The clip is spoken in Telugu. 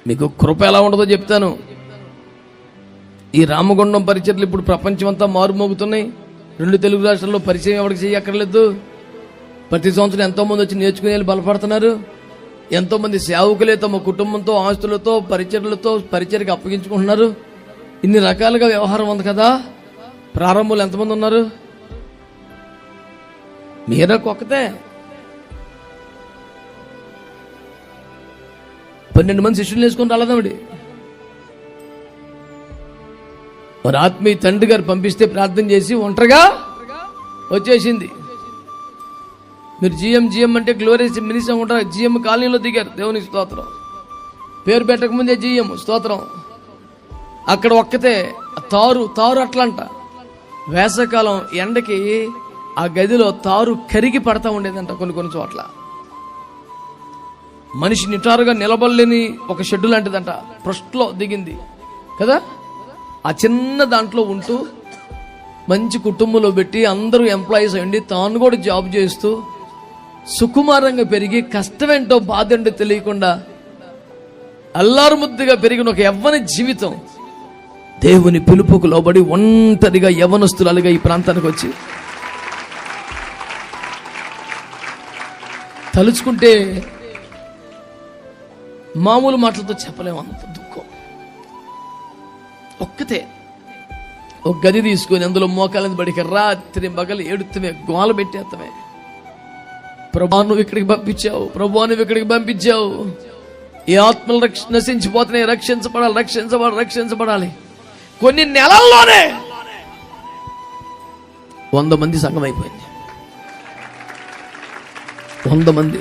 మీకు కృప ఎలా ఉండదో చెప్తాను. ఈ రామగుండం పరిచర్లు ఇప్పుడు ప్రపంచం అంతా మారుమోగుతున్నాయి. 2 తెలుగు రాష్ట్రాల్లో పరిచయం ఎవరికి చేయక్కర్లేదు. ప్రతి సంవత్సరం ఎంతోమంది వచ్చి నేర్చుకుని బలపడుతున్నారు. ఎంతోమంది సేవకులే తమ కుటుంబంతో, ఆస్తులతో, పరిచర్లతో పరిచర్కి అప్పగించుకుంటున్నారు. ఇన్ని రకాలుగా వ్యవహారం ఉంది కదా. ప్రారంభంలో ఎంతమంది ఉన్నారు? మీరొక్కతే. 12 మంది శిష్యులు వేసుకొని రాలేదావిడి. మరి ఆత్మీయ తండ్రి గారు పంపిస్తే ప్రార్థన చేసి ఒంటరిగా వచ్చేసింది. మీరు జిఎం అంటే గ్లోరియస్ మినిస్టర్ ఉంటారు. జిఎం కాలనీలో దిగారు. దేవునికి స్తోత్రం. పేరు పెట్టక ముందే జిఎం స్తోత్రం. అక్కడ ఒక్కతే తారు అట్లంట. వేసవకాలం ఎండకి ఆ గదిలో తారు కరిగి పడతా ఉండేదంట. కొన్ని చోట్ల మనిషి నిటారుగా నిలబడలేని ఒక షెడ్డు లాంటిదంట. ఫస్ట్లో దిగింది కదా. ఆ చిన్న దాంట్లో ఉంటూ మంచి కుటుంబంలో పెట్టి అందరూ ఎంప్లాయీస్ అయ్యండి, తాను కూడా జాబ్ చేస్తూ సుకుమారంగా పెరిగి కష్టమేంటో బాధ ఏంటో తెలియకుండా అల్లారు ముద్దుగా పెరిగిన ఒక యవ్వన జీవితం దేవుని పిలుపుకు లోబడి ఒంటరిగా యవ్వనస్తులుగా ఈ ప్రాంతానికి వచ్చి తలుచుకుంటే మామూలు మాటలతో చెప్పలేము. అంత దుఃఖం. ఒక్కతే ఒక గది తీసుకొని అందులో మోకాలని బడికి రాత్రి మగలు ఏడుతమే, గోల పెట్టేస్తమే. ప్రభువా నువ్వు ఇక్కడికి పంపించావు, ప్రభువా నువ్వు ఇక్కడికి పంపించావు. ఈ ఆత్మలు నశించిపోతున్నాయి, రక్షించబడాలి. కొన్ని నెలల్లోనే 100 మంది సంఘం అయిపోయింది. 100 మంది.